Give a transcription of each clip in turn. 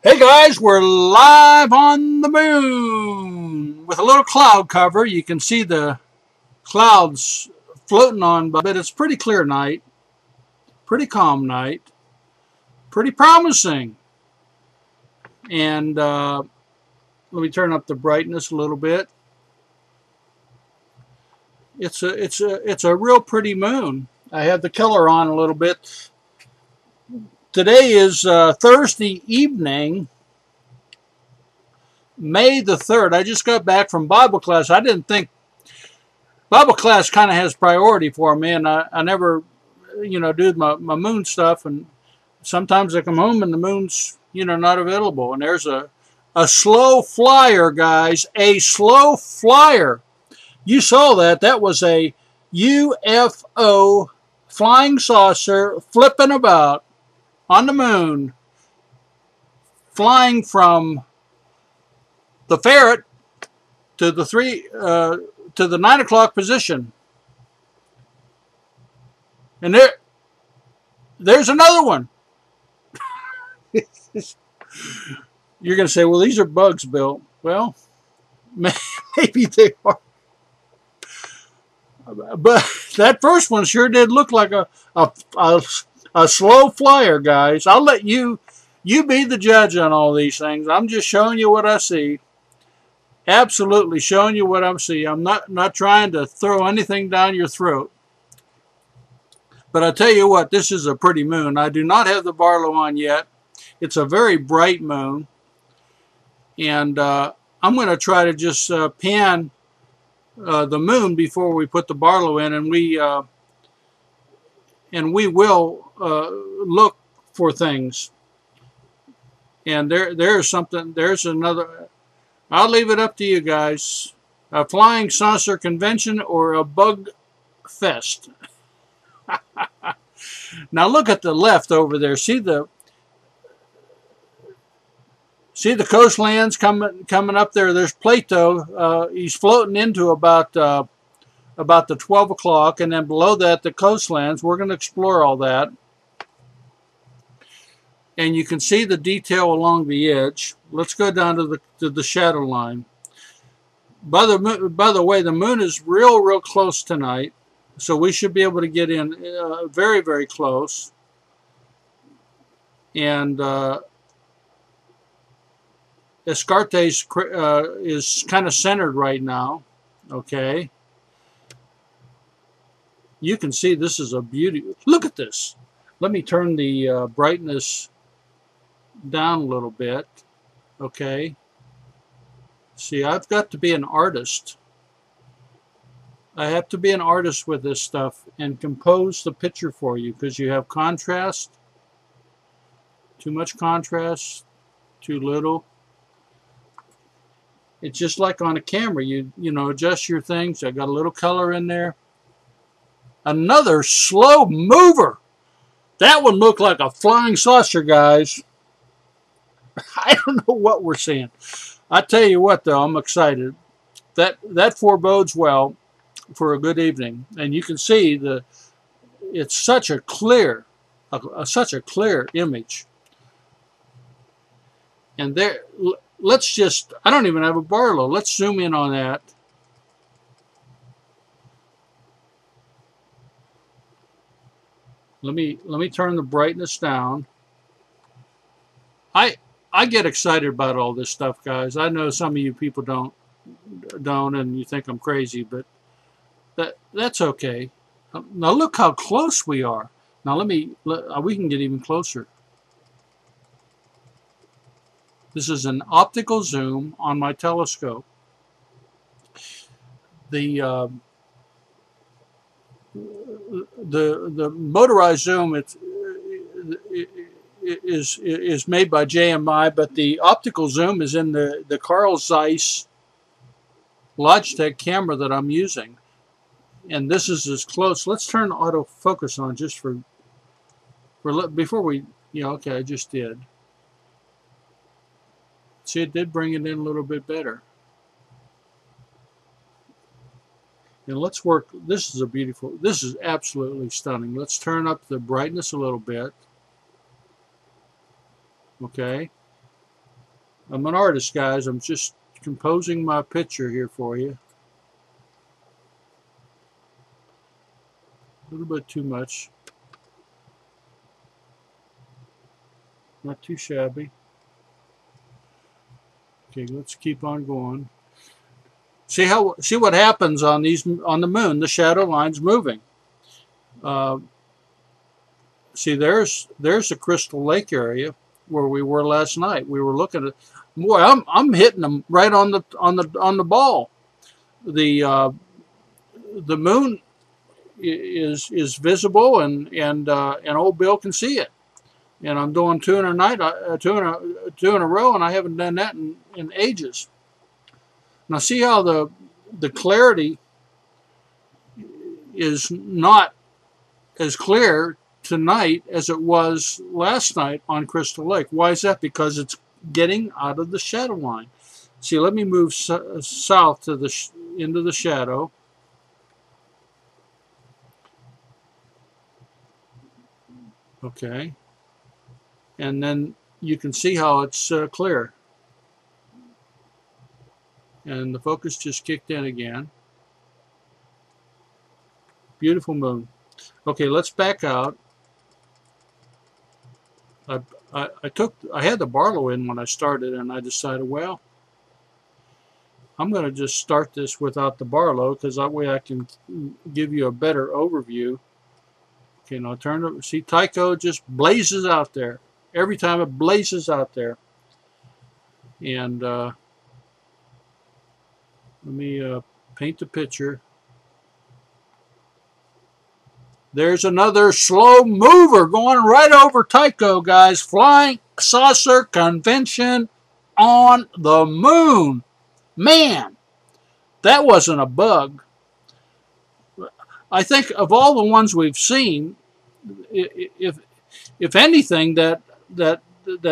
Hey guys, we're live on the moon with a little cloud cover. You can see the clouds floating on, but it's a pretty clear night, pretty calm night, pretty promising. And let me turn up the brightness a little bit. It's a real pretty moon. I have the color on a little bit. Today is Thursday evening, May the 3rd. I just got back from Bible class. I didn't think Bible class kind of has priority for me, and I never, do my moon stuff. And sometimes I come home and the moon's, not available. And there's a slow flyer, guys, a slow flyer. You saw that. That was a UFO flying saucer flipping about on the moon, flying from the ferret to the 9 o'clock position. And there's another one. You're going to say, well, these are bugs, Bill. Well, maybe they are. But that first one sure did look like a slow flyer, guys. I'll let you be the judge on all these things. I'm just showing you what I see. Absolutely showing you what I see. I'm not trying to throw anything down your throat. But I tell you what, this is a pretty moon. I do not have the Barlow on yet. It's a very bright moon. And I'm going to try to just pan the moon before we put the Barlow in, and we will look for things. And there's something. There's another. I'll leave it up to you guys. A flying saucer convention or a bug fest. Now look at the left over there. See the coastlands coming up there. There's Plato. He's floating into about the 12 o'clock, and then below that the coastlands. We're going to explore all that. And you can see the detail along the edge. Let's go down to the shadow line. By the way, the moon is real close tonight, so we should be able to get in very, very close. And Escartes is kind of centered right now. Okay. You can see this is a beauty. Look at this. Let me turn the brightness down a little bit. Okay. See, I've got to be an artist. I have to be an artist with this stuff and compose the picture for you, because you have contrast, too much contrast, too little. It's just like on a camera. You adjust your things. I got a little color in there. Another slow mover. That one looked like a flying saucer, guys. I don't know what we're seeing. I tell you what, though, I'm excited. That forebodes well for a good evening. And you can see it's such a clear image. And there, let's just, I don't even have a Barlow. Let's zoom in on that. Let me turn the brightness down. I get excited about all this stuff, guys. I know some of you people don't, and you think I'm crazy, but that's okay. Now look how close we are. Now we can get even closer. This is an optical zoom on my telescope. The motorized zoom is made by JMI, but the optical zoom is in the Carl Zeiss Logitech camera that I'm using, and this is as close. Let's turn autofocus on just before we. Okay, I just did. See, it did bring it in a little bit better. And let's work. This is absolutely stunning. Let's turn up the brightness a little bit. Okay. I'm an artist, guys. I'm just composing my picture here for you. A little bit too much. Not too shabby. Okay, let's keep on going. See what happens on the moon. The shadow line's moving. Uh, see, there's the Crystal Lake area where we were last night. We were looking at. Boy, I'm hitting them right on the ball. The moon is visible, and old Bill can see it. And I'm doing two in a night, two in a row, and I haven't done that in ages. Now see how the clarity is not as clear tonight as it was last night on Crystal Lake. Why is that? Because it's getting out of the shadow line. See, let me move south to into the shadow. Okay. And then you can see how it's clear. And the focus just kicked in again. Beautiful moon. Okay, let's back out. I had the Barlow in when I started, and I decided, well, I'm going to just start this without the Barlow, because that way I can give you a better overview. Okay, now see, Tycho just blazes out there. Every time it blazes out there. And let me paint the picture. There's another slow mover going right over Tycho, guys. Flying saucer convention on the moon. Man, that wasn't a bug. I think of all the ones we've seen, if anything, that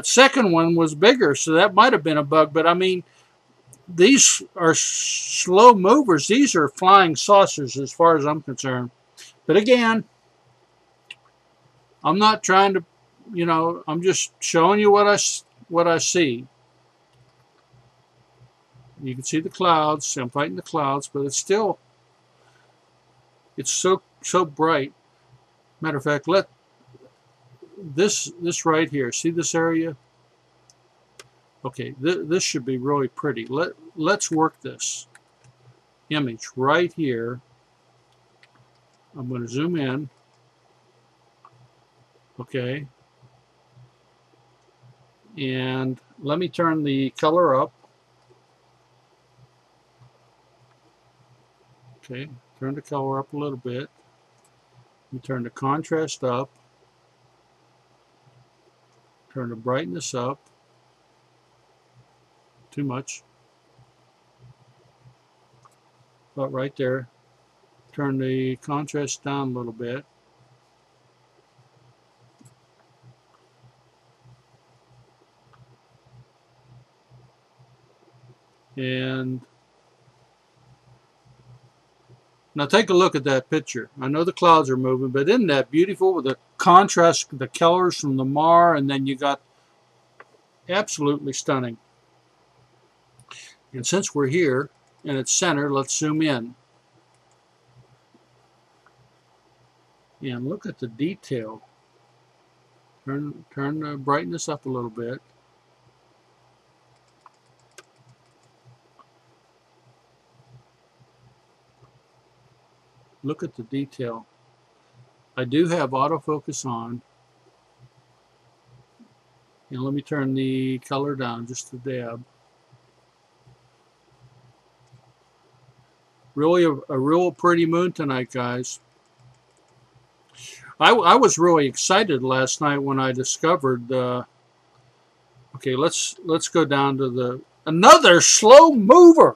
second one was bigger, so that might have been a bug. But I mean, these are slow movers. These are flying saucers, as far as I'm concerned. But again, I'm not trying to, I'm just showing you what I see. You can see the clouds. I'm fighting the clouds, but it's so bright. Matter of fact, let this right here. See this area? Okay, this should be really pretty. Let's work this image right here. I'm going to zoom in. Okay. And let me turn the color up. Okay, turn the color up a little bit. You turn the contrast up. Turn the brightness up. Too much. About right there. Turn the contrast down a little bit. And now take a look at that picture. I know the clouds are moving, but isn't that beautiful with the contrast, the colors from the Mar, and then you got absolutely stunning. And since we're here in its center, let's zoom in. And look at the detail. Turn the brightness up a little bit. Look at the detail. I do have autofocus on. And let me turn the color down just a dab. Really a real pretty moon tonight, guys. I was really excited last night when I discovered. Okay, let's go down to another slow mover.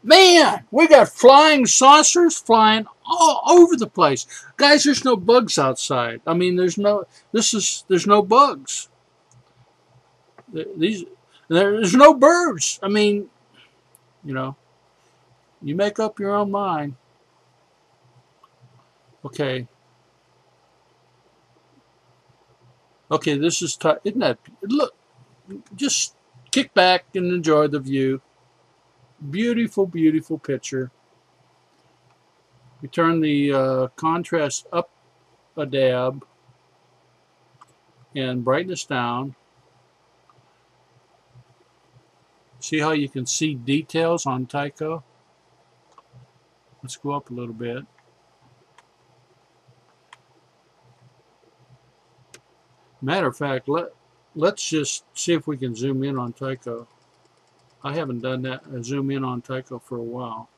Man, we got flying saucers flying all over the place, guys. There's no bugs outside. I mean, there's no bugs. There's no birds. I mean, you make up your own mind. Okay. Okay, this is isn't that look? Just kick back and enjoy the view. Beautiful, beautiful picture. We turn the contrast up a dab and brightness down. See how you can see details on Tycho? Let's go up a little bit. Matter of fact, let's just see if we can zoom in on Tycho. I haven't done that, zoom in on Tycho for a while.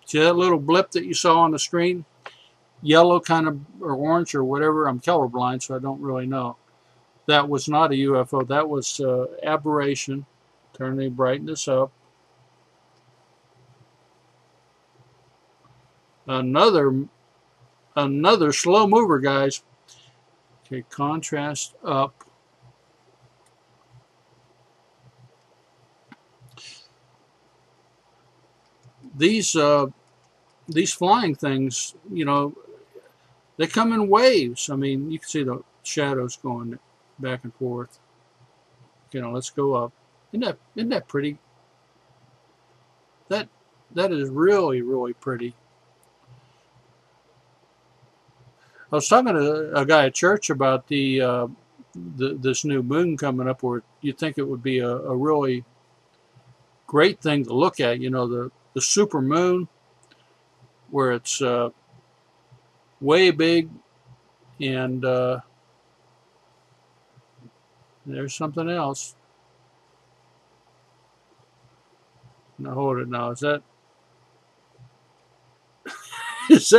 See that little blip that you saw on the screen? Yellow kind of, or orange or whatever. I'm colorblind, so I don't really know. That was not a UFO. That was aberration. Turn the brightness up. Another slow mover, guys. Okay, contrast up. These flying things, you know, they come in waves. I mean, you can see the shadows going back and forth. You know, let's go up. Isn't that pretty? That is really, really pretty. I was talking to a guy at church about this new moon coming up, where you'd think it would be a really great thing to look at. You know, the super moon, where it's way big, and there's something else. Now hold it. Now is that is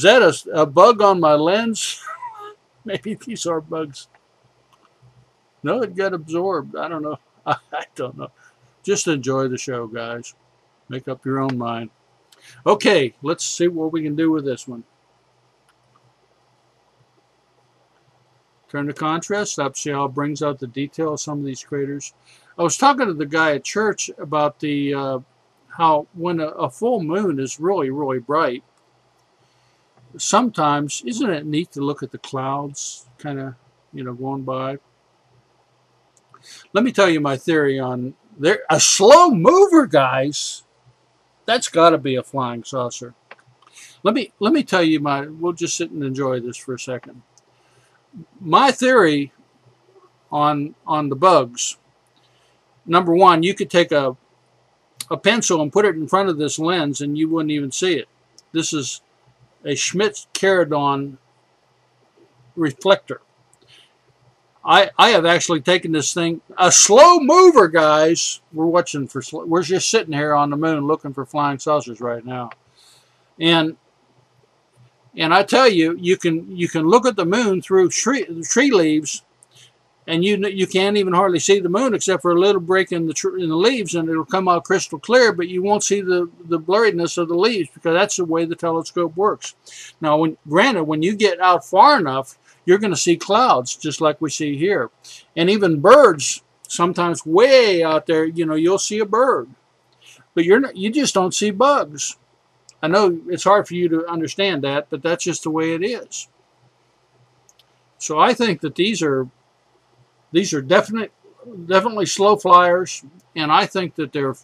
that a bug on my lens? Maybe these are bugs. No, it got absorbed. I don't know. I don't know. Just enjoy the show, guys. Make up your own mind. Okay, let's see what we can do with this one. Turn the contrast up. See how it brings out the detail of some of these craters. I was talking to the guy at church about the how when a full moon is really, really bright, sometimes, isn't it neat to look at the clouds kind of, you know, going by? Let me tell you my theory on a slow mover, guys. That's got to be a flying saucer. Let me tell you we'll just sit and enjoy this for a second. My theory on the bugs. Number one, you could take a pencil and put it in front of this lens and you wouldn't even see it. This is a Schmidt-Caradon reflector. I have actually taken this thing, a slow mover, guys. We're just sitting here on the moon looking for flying saucers right now. And I tell you, you can look at the moon through tree leaves, and you can't even hardly see the moon except for a little break in the leaves, and it'll come out crystal clear, but you won't see the blurriness of the leaves, because that's the way the telescope works. Now, granted, when you get out far enough, you're going to see clouds just like we see here, and even birds. Sometimes way out there, you know, you'll see a bird, but you just don't see bugs. I know it's hard for you to understand that, but that's just the way it is. So I think that these are definitely slow flyers, and I think that they're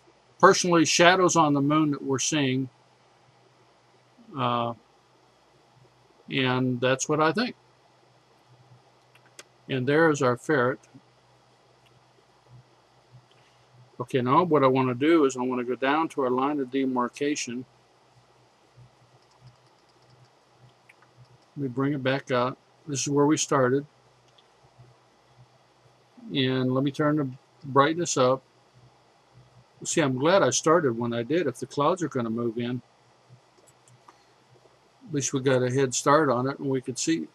personally shadows on the moon that we're seeing, and that's what I think. And there's our ferret. Okay, now what I want to do is I want to go down to our line of demarcation. Let me bring it back out. This is where we started. And let me turn the brightness up. See, I'm glad I started when I did. If the clouds are going to move in, at least we got a head start on it and we could see.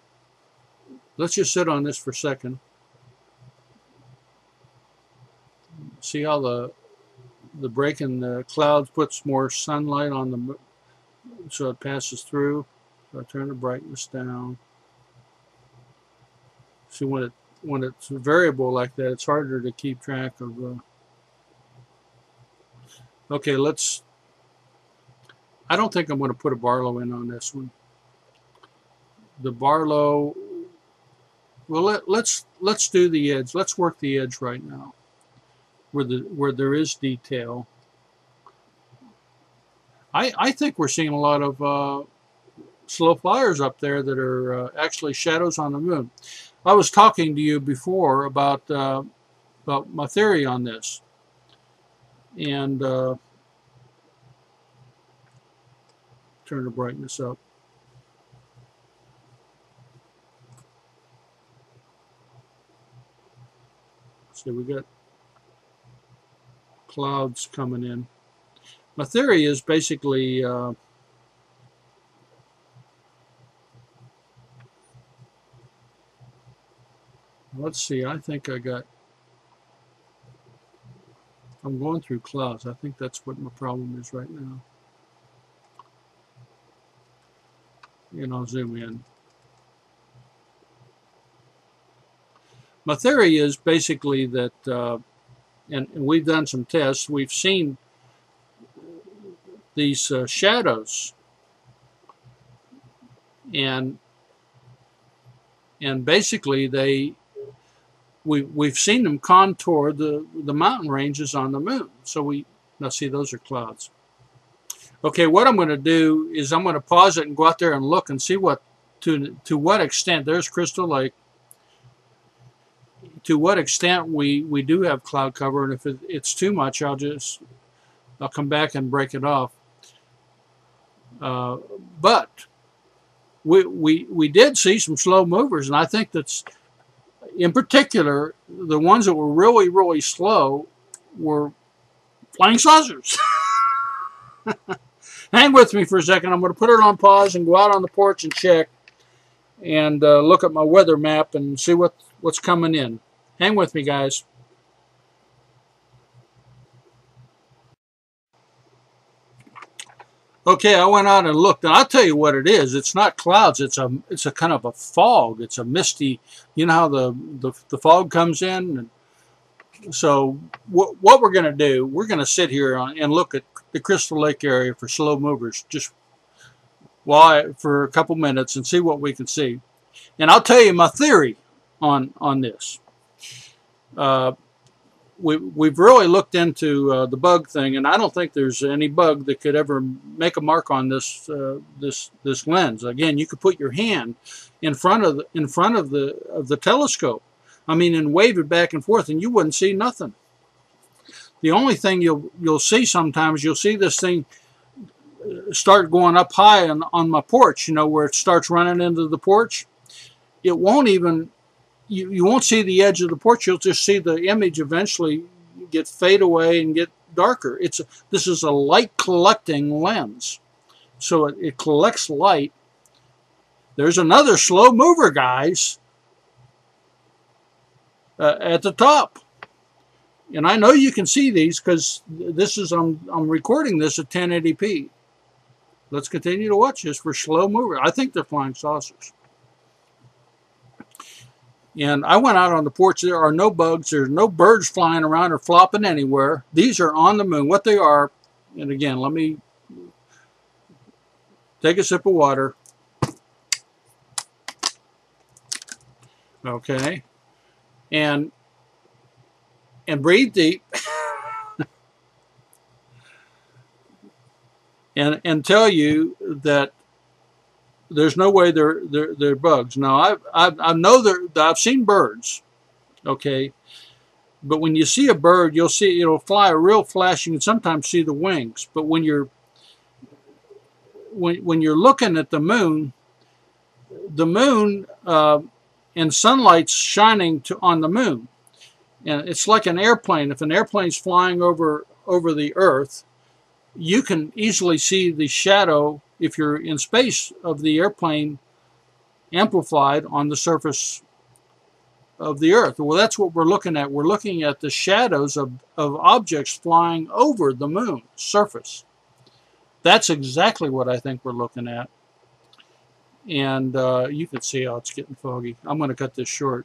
Let's just sit on this for a second. See how the break in the clouds puts more sunlight on the, so it passes through. So I turn the brightness down. See, when it's variable like that, it's harder to keep track of. Okay, I don't think I'm going to put a Barlow in on this one. The Barlow. Well, let's let's do the edge. Let's work the edge right now, where there is detail. I think we're seeing a lot of slow flyers up there that are actually shadows on the moon. I was talking to you before about my theory on this, and turn the brightness up. So we got clouds coming in. My theory is basically let's see, I think I'm going through clouds. I think that's what my problem is right now. And I'll zoom in. My theory is basically that, and we've done some tests, we've seen these shadows, and basically we've seen them contour the mountain ranges on the moon. So now see, those are clouds. Okay, what I'm going to do is I'm going to pause it and go out there and look and see to what extent, there's Crystal Lake, to what extent we do have cloud cover, and if it's too much, I'll come back and break it off. But we did see some slow movers, and I think that's, in particular, the ones that were really, really slow were flying saucers. Hang with me for a second. I'm going to put it on pause and go out on the porch and check and look at my weather map and see what's coming in. Hang with me, guys. Okay, I went out and looked, and I'll tell you what it is. It's not clouds. It's a kind of a fog. It's a misty. You know how the fog comes in. And so what we're going to do, we're going to sit here and look at the Crystal Lake area for slow movers just for a couple minutes and see what we can see. And I'll tell you my theory on this. We've really looked into the bug thing, and I don't think there's any bug that could ever make a mark on this lens. Again, you could put your hand in front of the telescope, I mean, and wave it back and forth, and you wouldn't see nothing. The only thing you'll see sometimes, you'll see this thing start going up high on my porch. You know, where it starts running into the porch. It won't even. You won't see the edge of the porch. You'll just see the image eventually fade away and get darker. This is a light collecting lens, so it collects light. There's another slow mover, guys, at the top, and I know you can see these because I'm recording this at 1080p. Let's continue to watch this for slow mover. I think they're flying saucers. And I went out on the porch. There are no bugs. There's no birds flying around or flopping anywhere. These are on the moon. What they are, and again, let me take a sip of water. Okay. And breathe deep. and tell you that there's no way they're bugs. Now I know I've seen birds, okay, but when you see a bird, you'll see it'll fly a real flash. You can sometimes see the wings, but when you're looking at the moon and sunlight's shining on the moon, and it's like an airplane. If an airplane's flying over the Earth, you can easily see the shadow, if you're in space, of the airplane amplified on the surface of the Earth. Well, that's what we're looking at. We're looking at the shadows of objects flying over the moon's surface. That's exactly what I think we're looking at. And you can see how it's getting foggy. I'm going to cut this short.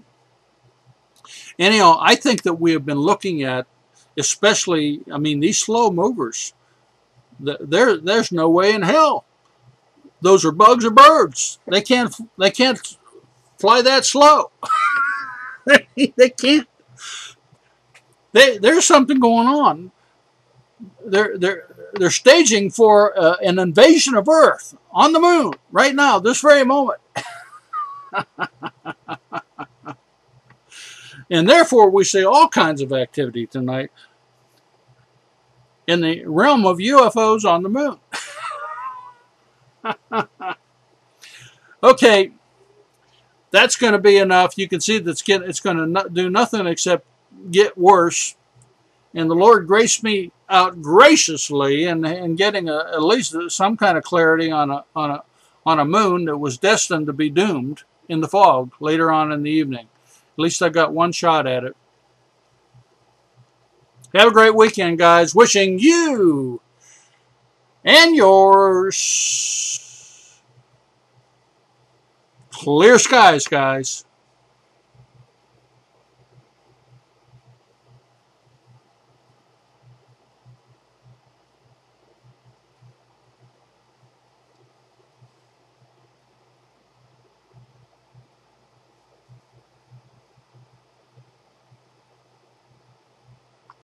Anyhow, I think that we have been looking at, especially, I mean, these slow movers. There's no way in hell those are bugs or birds. They can't fly that slow. They can't. There's something going on. They're staging for an invasion of Earth on the moon right now, this very moment. And therefore, we see all kinds of activity tonight in the realm of UFOs on the moon. Okay, that's going to be enough. You can see that it's going to do nothing except get worse. And the Lord graced me out graciously in getting at least some kind of clarity on a moon that was destined to be doomed in the fog later on in the evening. At least I got one shot at it. Have a great weekend, guys. Wishing you and yours clear skies, guys.